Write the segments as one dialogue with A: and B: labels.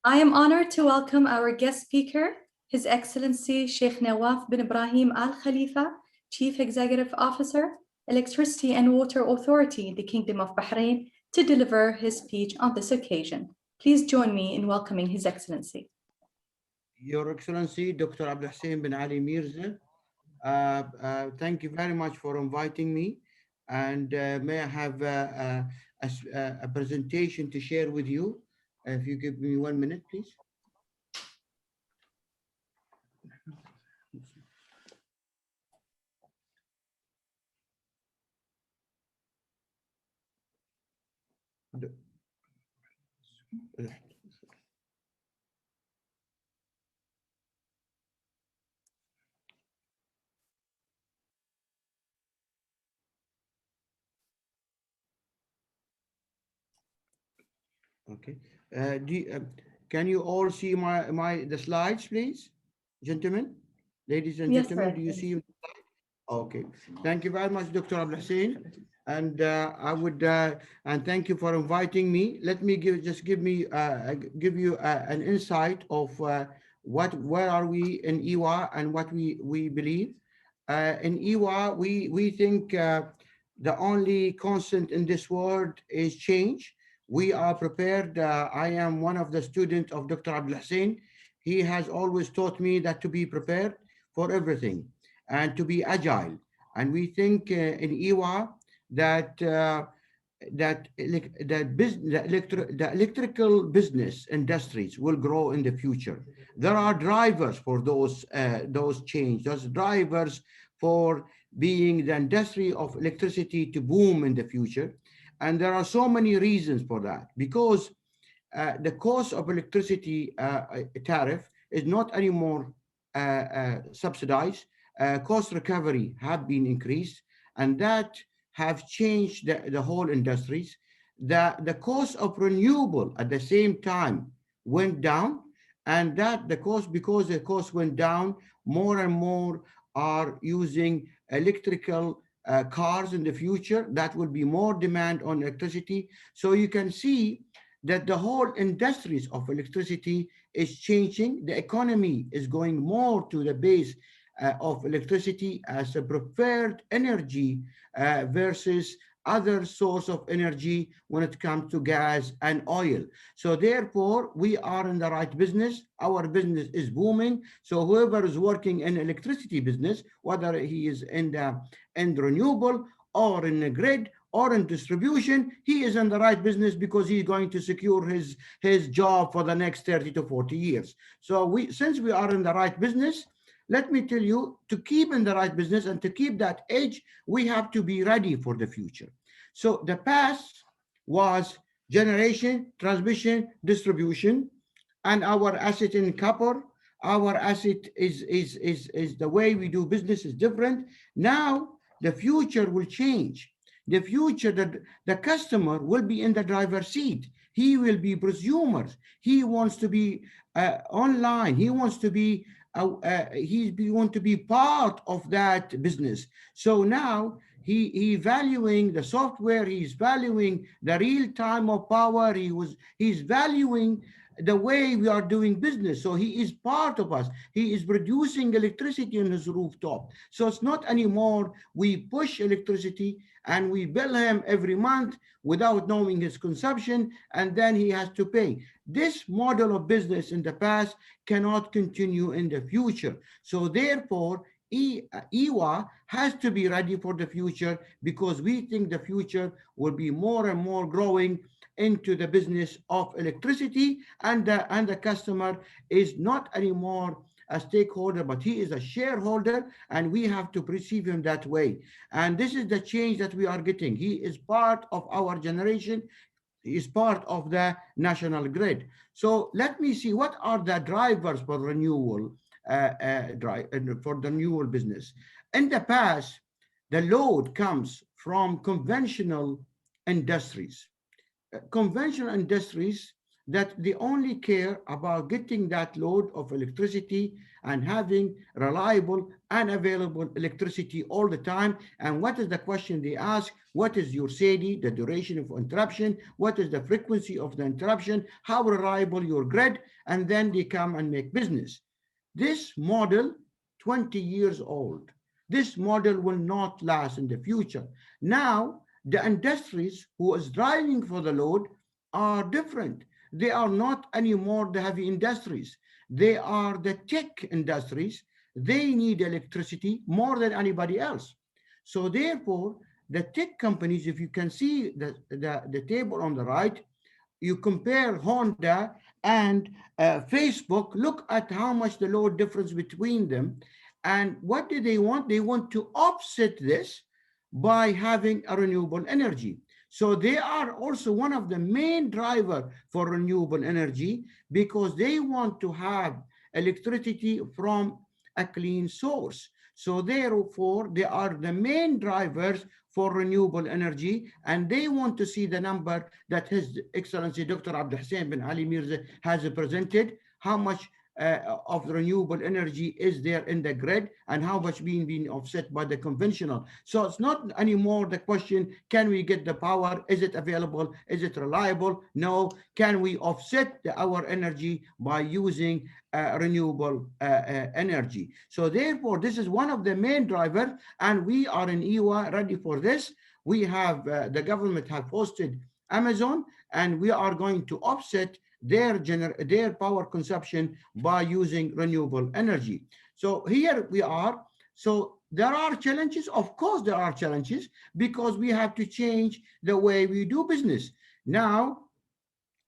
A: I am honored to welcome our guest speaker, His Excellency Sheikh Nawaf bin Ebrahim Al Khalifa, Chief Executive Officer, Electricity and Water Authority in the Kingdom of Bahrain, to deliver his speech on this occasion. Please join me in welcoming His Excellency.
B: Your Excellency, Dr. Abdul Hussein bin Ali Mirza, thank you very much for inviting me. And may I have a presentation to share with you? If you give me 1 minute, please. Okay. Can you all see the slides, please, gentlemen, ladies and
A: Yes,
B: gentlemen?
A: sir.
B: Do you see? Okay. Thank you very much, Dr. Abdul Hussein. And and thank you for inviting me. Let me give you an insight of where are we in EWA and what we believe. In EWA, we think the only constant in this world is change. We are prepared. I am one of the students of Dr. Abdul Hussein. He has always taught me that to be prepared for everything and to be agile. And we think in EWA that the electrical business industries will grow in the future. There are drivers for those change, those drivers for being the industry of electricity to boom in the future. And there are so many reasons for that, because the cost of electricity tariff is not anymore subsidized. Cost recovery have been increased, and that have changed the whole industries. The cost of renewable at the same time went down, and that the cost, because the cost went down, more and more are using electrical cars in the future. That will be more demand on electricity. So you can see that the whole industries of electricity is changing. The economy is going more to the base of electricity as a preferred energy versus other source of energy when it comes to gas and oil. So therefore, we are in the right business. Our business is booming. So whoever is working in electricity business, whether he is in the renewable or in the grid or in distribution, he is in the right business because he's going to secure his job for the next 30 to 40 years. So since we are in the right business, let me tell you, to keep in the right business and to keep that edge, we have to be ready for the future. So the past was generation, transmission, distribution, and our asset in copper. Our asset is the way we do business is different. Now the future will change. The future, the customer will be in the driver's seat. He will be prosumers. He wants to be online. He wants to be want to be part of that business. So now he valuing the software. He's valuing the real time of power. He's valuing the way we are doing business. So he is part of us. He is producing electricity on his rooftop. So it's not anymore we push electricity and we bill him every month without knowing his consumption, and then he has to pay. This model of business in the past cannot continue in the future. So therefore, EWA has to be ready for the future, because we think the future will be more and more growing into the business of electricity, and the customer is not anymore a stakeholder, but he is a shareholder, and we have to perceive him that way. And this is the change that we are getting. He is part of our generation. He is part of the national grid. So let me see what are the drivers for renewal, for the renewal business. In the past, the load comes from conventional industries. Conventional industries that they only care about getting that load of electricity and having reliable and available electricity all the time. And what is the question they ask? What is your SAIDI, the duration of interruption? What is the frequency of the interruption? How reliable your grid? And then they come and make business. This model, 20 years old. This model will not last in the future. Now, the industries who is driving for the load are different. They are not anymore the heavy industries. They are the tech industries. They need electricity more than anybody else. So therefore, the tech companies, if you can see the table on the right, you compare Honda and Facebook, look at how much the load difference between them. And what do they want? They want to offset this by having a renewable energy. So they are also one of the main driver for renewable energy because they want to have electricity from a clean source. So therefore, they are the main drivers for renewable energy, and they want to see the number that His Excellency Dr. Abdul Hussein bin Ali Mirza has presented, how much of renewable energy is there in the grid and how much being offset by the conventional. So it's not anymore the question, can we get the power? Is it available? Is it reliable? No. Can we offset our energy by using renewable energy? So therefore, this is one of the main drivers, and we are in EWA ready for this. We have, the government have hosted Amazon, and we are going to offset their power consumption by using renewable energy. So here we are. So there are challenges. Of course, there are challenges because we have to change the way we do business. Now,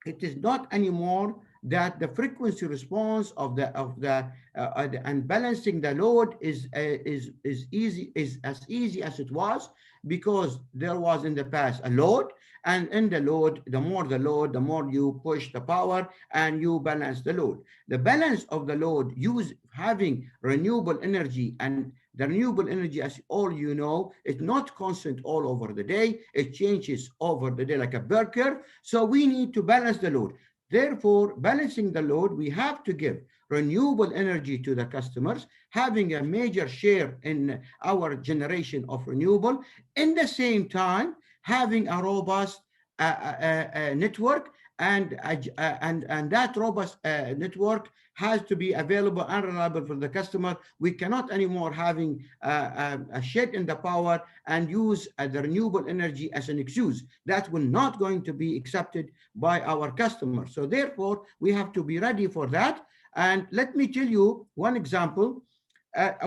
B: it is not anymore that the frequency response of the and balancing the load is as easy as it was, because there was in the past a load, and in the load, the more you push the power and you balance the load. The balance of the load, use having renewable energy, and the renewable energy, as all you know, is not constant all over the day. It changes over the day like a burger. So we need to balance the load. Therefore, balancing the load, we have to give renewable energy to the customers, having a major share in our generation of renewable, in the same time, having a robust network, and that robust network has to be available and reliable for the customer. We cannot anymore having a shed in the power and use the renewable energy as an excuse. That will not going to be accepted by our customers. So therefore, we have to be ready for that. And let me tell you one example.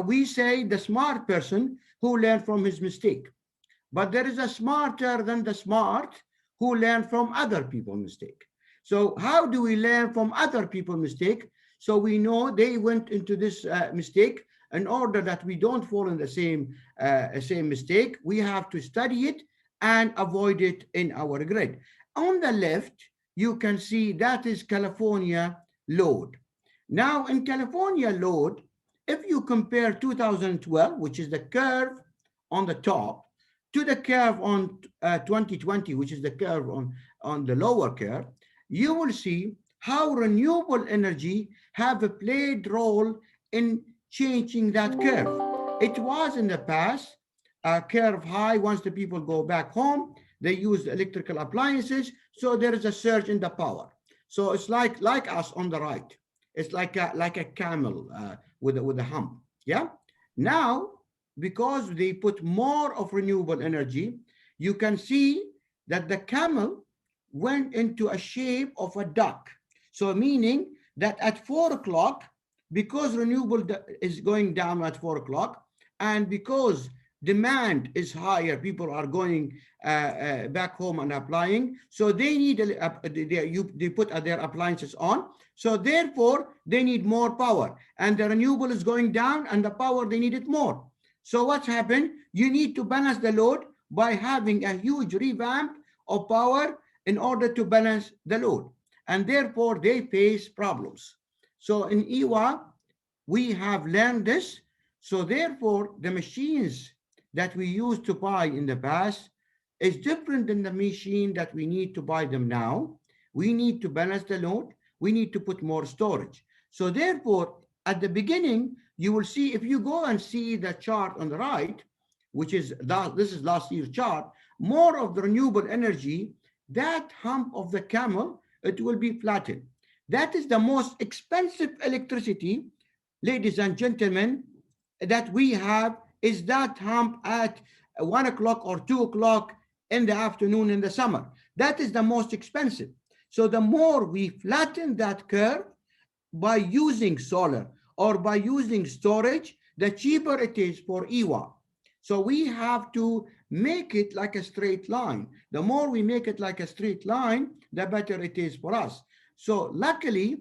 B: We say the smart person who learned from his mistake, but there is a smarter than the smart who learn from other people's mistake. So how do we learn from other people's mistake? So we know they went into this mistake. In order that we don't fall in the same mistake, we have to study it and avoid it in our grid. On the left, you can see that is California load. Now in California load, if you compare 2012, which is the curve on the top, to the curve on 2020, which is the curve on the lower curve, you will see how renewable energy have played role in changing that curve. It was in the past a curve high. Once the people go back home, they use electrical appliances, so there is a surge in the power. So it's like us on the right. It's like a camel with a hump. Yeah. Now, because they put more of renewable energy, you can see that the camel went into a shape of a duck. So meaning that at 4 o'clock, because renewable is going down at 4 o'clock, and because demand is higher, people are going back home and applying, so they need they put their appliances on, so therefore they need more power, and the renewable is going down and the power they need it more. So what's happened? You need to balance the load by having a huge revamp of power in order to balance the load, and therefore they face problems. So in EWA, we have learned this. So therefore, the machines that we used to buy in the past is different than the machine that we need to buy them now. We need to balance the load. We need to put more storage. So therefore, at the beginning, you will see, if you go and see the chart on the right, which is this is last year's chart, more of the renewable energy, that hump of the camel, it will be flattened. That is the most expensive electricity, ladies and gentlemen, that we have, is that hump at 1 o'clock or 2 o'clock in the afternoon in the summer. That is the most expensive. So the more we flatten that curve by using solar or by using storage, the cheaper it is for EWA. So we have to make it like a straight line. The more we make it like a straight line, the better it is for us. So luckily,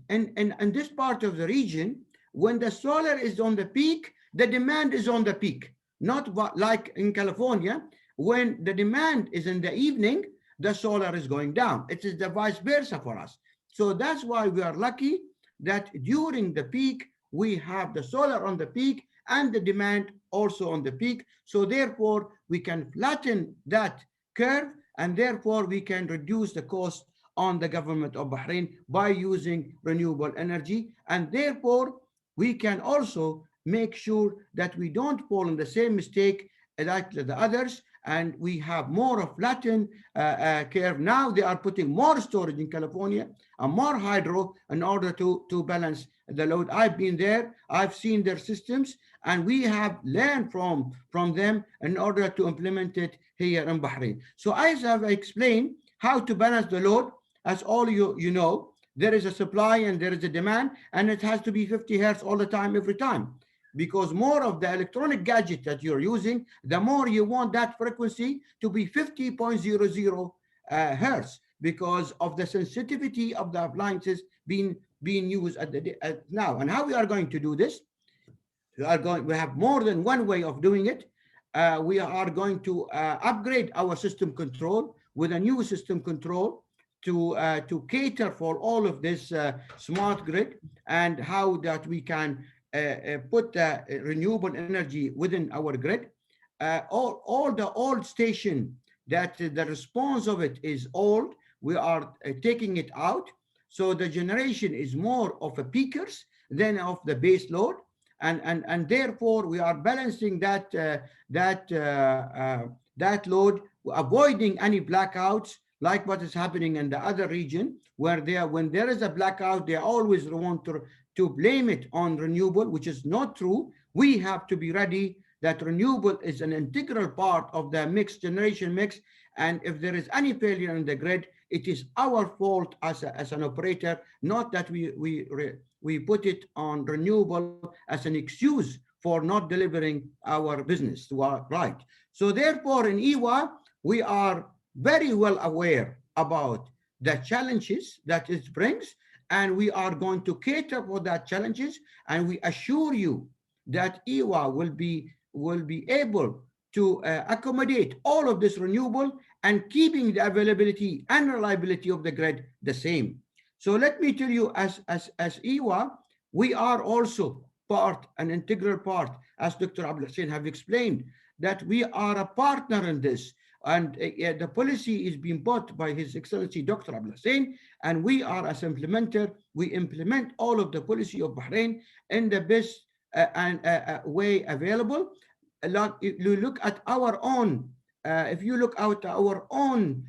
B: in this part of the region, when the solar is on the peak, the demand is on the peak. Not like in California, when the demand is in the evening, the solar is going down. It is the vice versa for us. So that's why we are lucky that during the peak, we have the solar on the peak and the demand also on the peak. So therefore, we can flatten that curve, and therefore we can reduce the cost on the government of Bahrain by using renewable energy. And therefore, we can also make sure that we don't fall in the same mistake like the others, and we have more of flattened curve. Now they are putting more storage in California and more hydro in order to balance the load. I've been there, I've seen their systems, and we have learned from them in order to implement it here in Bahrain. So as I've explained how to balance the load, as all you know, there is a supply and there is a demand, and it has to be 50 hertz all the time, every time. Because more of the electronic gadget that you're using, the more you want that frequency to be 50.00 hertz, because of the sensitivity of the appliances being used at now. And how we are going to do this? We have more than one way of doing it. We are going to upgrade our system control with a new system control to cater for all of this smart grid, and how that we can put renewable energy within our grid. All the old station that the response of it is old, we are taking it out. So the generation is more of a peakers than of the base load. And therefore we are balancing that load, avoiding any blackouts like what is happening in the other region, where when there is a blackout, they always want to blame it on renewable, which is not true. We have to be ready that renewable is an integral part of the generation mix. And if there is any failure in the grid, it is our fault as an operator, not that we put it on renewable as an excuse for not delivering our business to our right. So therefore, in EWA, we are very well aware about the challenges that it brings, and we are going to cater for that challenges, and we assure you that EWA will be able to accommodate all of this renewable and keeping the availability and reliability of the grid the same. So let me tell you, as EWA, we are also an integral part, as Dr. Abdul Hussein have explained, that we are a partner in this. And the policy is being bought by His Excellency Dr. Abdul Hussein, and we are, as implementer, we implement all of the policy of Bahrain in the best way available. You look at our own, if you look at our own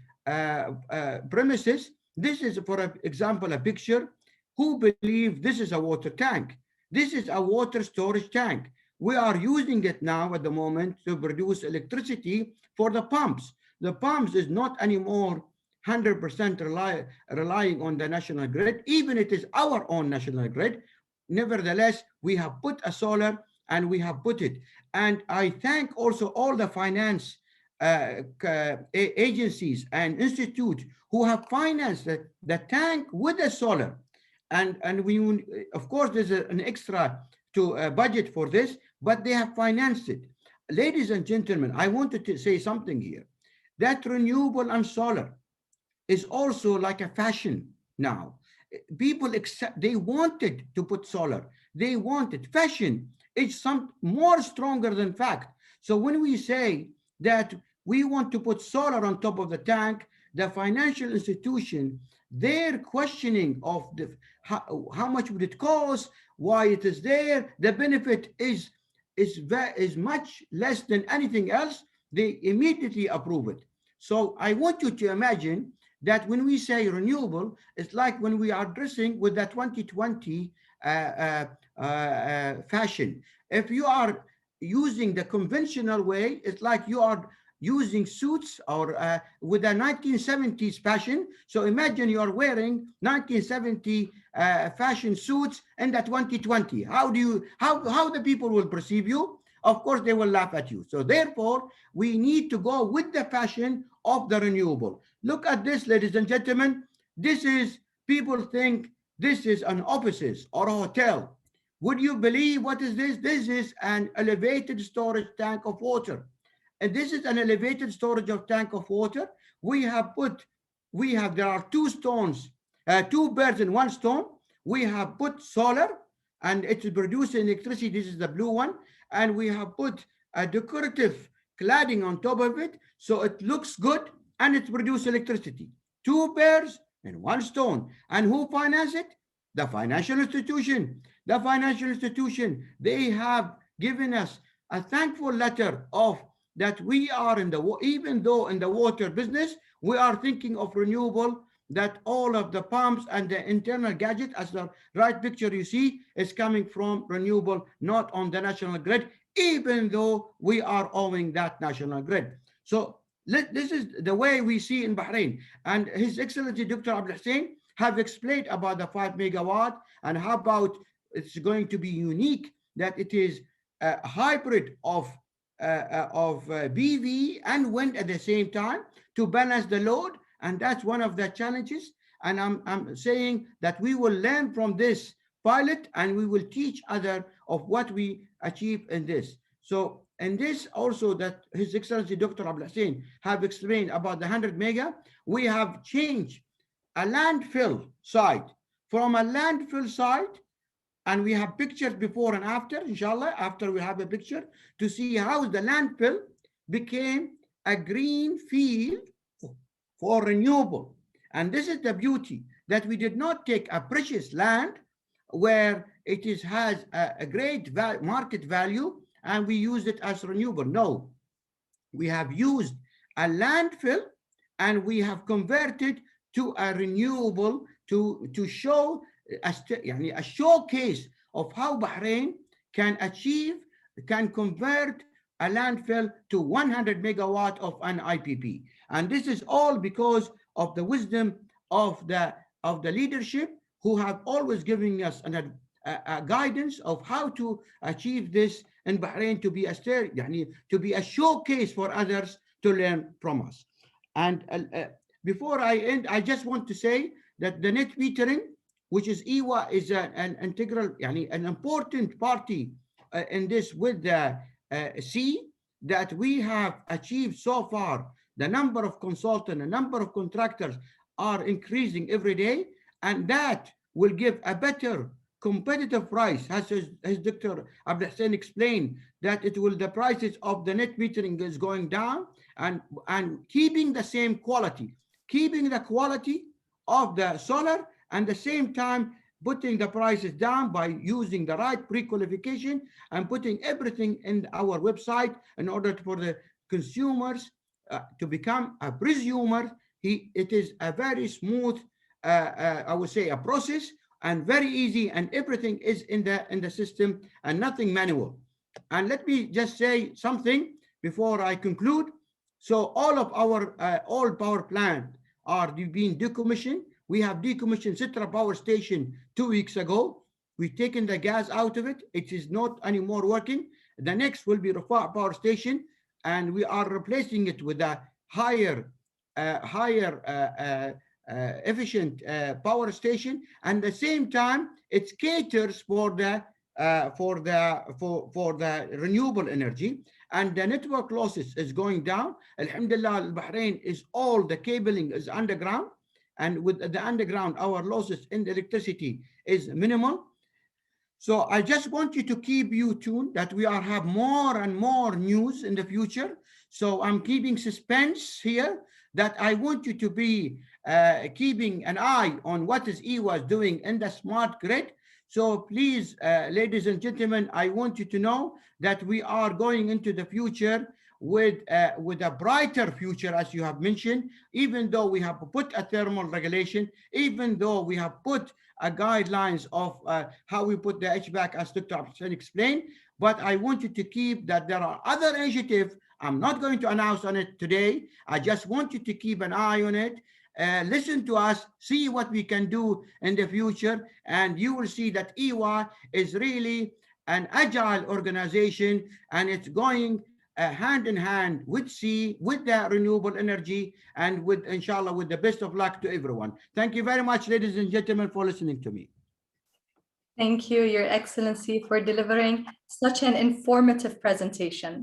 B: premises, this is, for example, a picture. Who believe this is a water tank? This is a water storage tank. We are using it now at the moment to produce electricity for the pumps. The pumps is not anymore 100% relying on the national grid, even it is our own national grid. Nevertheless, we have put a solar and we have put it. And I thank also all the finance agencies and institutes who have financed the tank with the solar. And we, of course, there's an extra to budget for this, but they have financed it. Ladies and gentlemen, I wanted to say something here, that renewable and solar is also like a fashion now. People they wanted to put solar. They wanted fashion. It's some more stronger than fact. So when we say that we want to put solar on top of the tank, the financial institution, their questioning of how much would it cost, why it is there, the benefit is much less than anything else, they immediately approve it. So I want you to imagine that when we say renewable, it's like when we are dressing with the 2020 fashion. If you are using the conventional way, it's like you are using suits or with a 1970s fashion. So imagine you are wearing 1970 fashion suits in the 2020. How the people will perceive you? Of course, they will laugh at you. So therefore, we need to go with the fashion of the renewable. Look at this, ladies and gentlemen. This is, people think this is an offices or a hotel. Would you believe what is this? This is an elevated storage tank of water. And this is an elevated storage of tank of water. There are two stones, two birds in one stone. We have put solar and it's producing electricity. This is the blue one. And we have put a decorative cladding on top of it. So it looks good and it produces electricity. Two birds and one stone. And who finances it? The financial institution. The financial institution, they have given us a thankful letter of that we are even though in the water business, we are thinking of renewable, that all of the pumps and the internal gadget, as the right picture you see, is coming from renewable, not on the national grid, even though we are owing that national grid. So this is the way we see in Bahrain. And His Excellency Dr. Abdul Hussein have explained about the 5 megawatt and how about it's going to be unique, that it is a hybrid of PV and wind at the same time to balance the load. And that's one of the challenges. And I'm saying that we will learn from this pilot and we will teach other of what we achieve in this. So in this also that His Excellency Dr. Abdul Hussein have explained about the 100 mega, we have changed a landfill site from a landfill site, and we have pictures before and after, inshallah, after we have a picture to see how the landfill became a green field for renewable. And this is the beauty, that we did not take a precious land where has a great market value and we use it as renewable. No, we have used a landfill and we have converted to a renewable to show a showcase of how Bahrain can convert a landfill to 100 megawatt of an IPP. And this is all because of the wisdom of the leadership, who have always given us a guidance of how to achieve this in Bahrain, to be a showcase for others to learn from us. And before I end, I just want to say that the net metering, which is EWA, is an integral, an important party in this with the C, that we have achieved so far. The number of consultants, the number of contractors are increasing every day, and that will give a better competitive price, as Dr. Abdul Hussein explained, that the prices of the net metering is going down, and keeping the same quality, keeping the quality of the solar, and at the same time putting the prices down by using the right pre-qualification and putting everything in our website in order for the consumers to become a presumer. It is a very smooth, I would say, a process, and very easy, and everything is in the system and nothing manual. And let me just say something before I conclude. So all of our all power plants are being decommissioned. We have decommissioned Sitra power station 2 weeks ago. We've taken the gas out of it. It is not anymore working. The next will be Rafa power station, and we are replacing it with a higher efficient power station. And at the same time, it caters for the renewable energy, and the network losses is going down. Alhamdulillah, Bahrain is all the cabling is underground, and with the underground, our losses in the electricity is minimal. So I just want you to keep you tuned that we have more and more news in the future. So I'm keeping suspense here. that I want you to be keeping an eye on what is EWA is doing in the smart grid. So please, ladies and gentlemen, I want you to know that we are going into the future with a brighter future, as you have mentioned, even though we have put a thermal regulation, even though we have put guidelines of how we put the HVAC, as Dr. Hussein explained. But I want you to keep that there are other initiatives. I'm not going to announce on it today. I just want you to keep an eye on it. Listen to us, see what we can do in the future, and you will see that EWA is really an agile organization, and it's going hand in hand with with the renewable energy, and with, inshallah, with the best of luck to everyone. Thank you very much, ladies and gentlemen, for listening to me.
A: Thank you, Your Excellency, for delivering such an informative presentation.